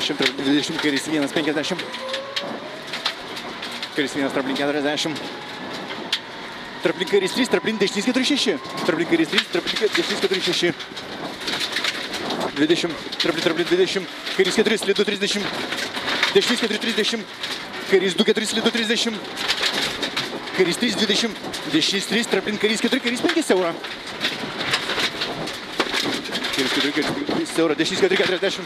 20, kairys 1, 50. Kairys 1, traplink 40. Traplink kairys 3, traplink dešinys 4-6. Traplink kairys 3, traplink dešinys 4-6. 20, traplink 20. Kairys 4, slidu 30. Dešinys 4-30. Kairys 2, 4, slidu 30. Kairys 3, 20. Dešinys 3, traplink kairys 4, kairys 5 siaura. Kairys 4, kairys siaura. Dešinys 4, 40.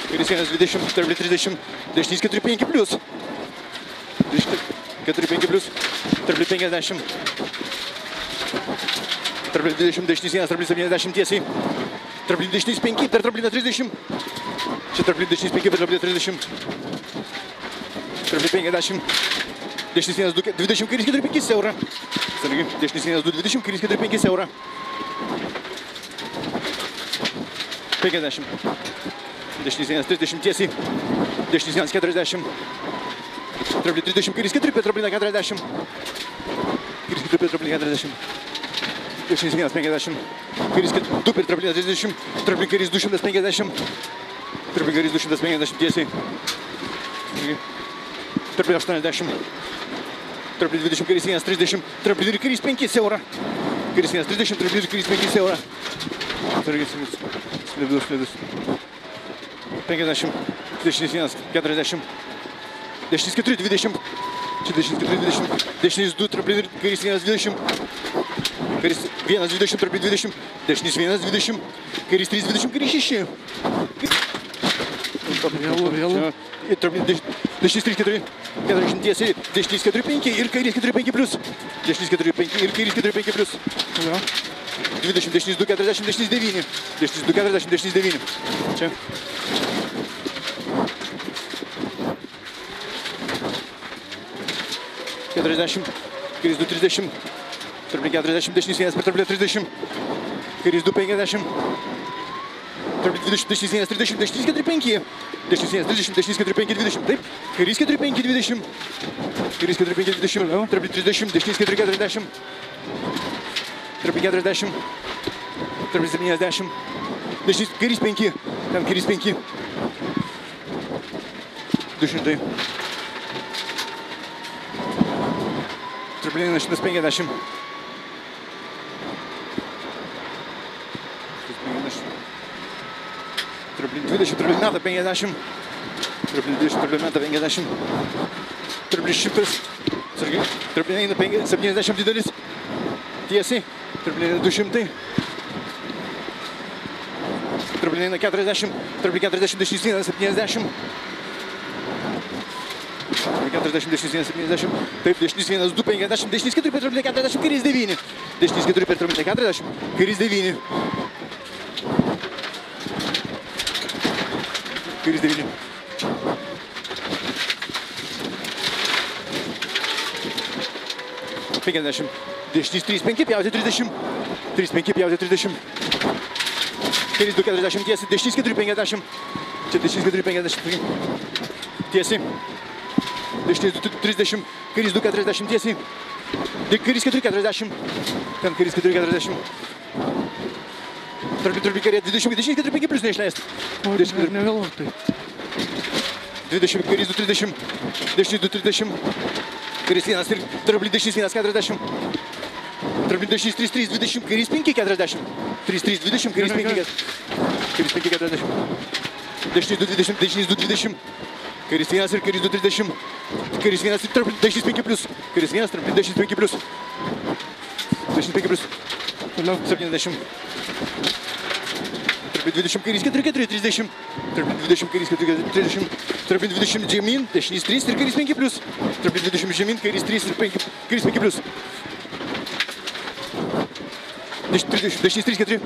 Kairys 1, 20, traplink 30. Dešinys 4, 5 plius. 4, 5 plius. Traplink 50. Traplink 20, dešinys 1, traplink 70 tiesiai. Traplink dešinys 5, per trapliną 30. Čia traplink dešinys 5, per trapliną 30. Traplink 50. Dešinys 1, 2, 20, kairys 4, 5 siaura. Sargi, dešinys 1, 2, 20, kairys 4, 5 siaura. 50. Dešinys 1, 30 tiesiai. Dešinys 1, 40. Traplink 30, kairys 4, per trapliną 40. Kairys 4, per trapliną 40. Dešinys 1, 50. Kairys 2, per trapliną 30. Traplink kairys 250. Traplink kairys 250 tiesiai. Traplink 80. Traplink 20, kairys 1, 30. Traplink ir kairys 5 siaura. Kairys 1, 30, traplink ir kairys 5 siaura. Sargi, slidus. 50. Dešinys 1, 40. Dešinys 4, 20. Čia dešinys 4, 20. Dešinys 2, traplink ir kairys 1, 20. Kairys 1, 20, traplink 20. Dešinys 1, 20. Kairys 3, 20, kairys 6. Vėlu. Dešinys 3, 4, 40 tiesiai. Dešinys 4, 5 ir kairys 4, 5 plius. Dešinys 4, 5 ir kairys 4, 5 plius. 20, dešinys 2, 40, dešinys 9. Dešinys 2, 40, dešinys 9. Čia. Kairys 2, 30. Traplink 40, dešinys 1, per trapliną 30. Kairys 2, 50. Traplink 20, dešinys 1, 30, dešinys 4, 5. Dešinys 1, 30, dešinys 4, 5, 20. Taip. Kairys 4, 5, 20. Kairys 4, 5, 20. Traplink 30, dešinys 4, 40. Traplink 40. Traplink 70. Dešinys kairys 5. Ten kairys 5. 200. Traplink 150. Traplink 20, traplink metą 50. Traplink 20, traplink metą 50. Traplink 100. Sargi, traplink eina 70 didelis. Tiesiai. Traplink eina 200. Traplink eina 40. Traplink 40, dešinys 1, 70. 40, dešinys 1, 70. Taip, dešinys 1, 2, 50. Dešinys 4, per trapliną 40, kairys 9. Dešinys 4, per trapliną 40, kairys 9. Kairys 9. $50. Dešinys 3, 5, pjauti 30. 3, 5, pjauti 30. Kairys 2, 40 tiesiai. Dešinys 4, 50. Čia dešinys 4, 50. Tiesiai. Dešinys 2, 30. Kairys 2, 40 tiesiai. Kairys 4, 40. Ten kairys 4, 40. Traplink kairė 20, dešinys 4, 5 plius neišleist. Nevėlu, tai. 20, kairys 2, 30. Dešinys 2, 30. Kairys 1 ir traplink dešinys 1, 40. Traplink dešinys 3, 3, 20. Kairys 5, 40. 3, 3, 20. Kairys 5, 40. Kairys 5, 40. Dešinys 2, 20. Dešinys 2, 20. Kairys 1 ir kairys 2, 30. Kairys 1 ir traplink dešinys 5 plius. Kairys 1, traplink dešinys 5 plius. Dešinys 5 plius. Toliau 70. Traplink 20, kairys 4, 4, 30. Traplink 20, kairys 4, 4, 30. Traplink 20 žemyn, dešinys 3 ir kairys 5 plius. Traplink 20 žemyn, kairys 3 ir 5, kairys 5 plius. Dešinys 3, 4.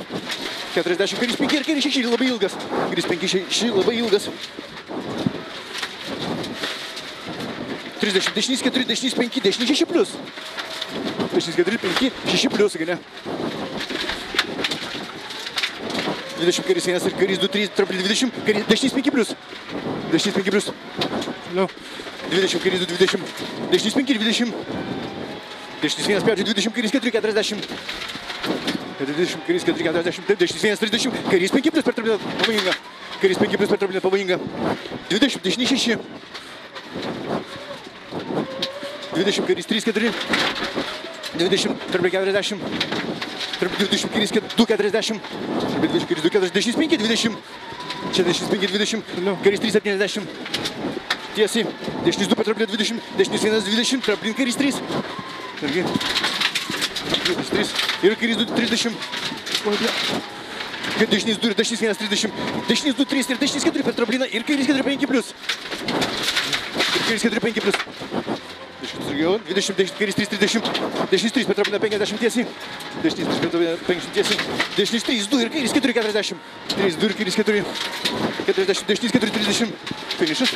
40, kairys 5 ir kairys 6, labai ilgas. Kairys 5, 6, labai ilgas. 30, dešinys 4, dešinys 5, dešinys 6 plius. Dešinys 4, 5, 6 plius, gane. 20, kairys 1 ir kairys 2, 3, traplink 20, dešinys 5 plius. Dešinys 5 plius. 20, kairys 2, 20. Dešinys 5 ir 20. Dešinys 1 pjauti 20, kairys 4, 40. 20, kairys 4, 40. Taip, dešinys 1, 30. Kairys 5 plius per trapliną. Pavojinga. Kairys 5 plus per tramplinę pavojinga. 20, dešinį 6. 20, kairys 3-4. 20, tramplinė 40. Tramplinė 20, kairys 2-40. Tramplinė 20, kairys 2-40. Dešinys 5, 20. Čia dešinys 5, 20. Kairys 3-70. Tiesiai. Dešinys 2 per tramplinę 20. Dešinys 1-20. Tramplinė kairys 3. Irgi. Kairys 3. Ir kairys 2-30. Dešinys 2 ir dešinys 1-30. Dešinys 2-3 ir dešinys 4 per tramplinę. Ir kairys 4-5 plus. Ir kairys 4-5 plus. 20, kairys 3-30. Dešinys 3 per tramplinę 50 tiesiai. Dešinys 3 per tramplinę 50 tiesiai. Dešinys 3-2 ir kairys 4-40. 3-2 ir kairys 4-40. Dešinys 4-30. Finišas.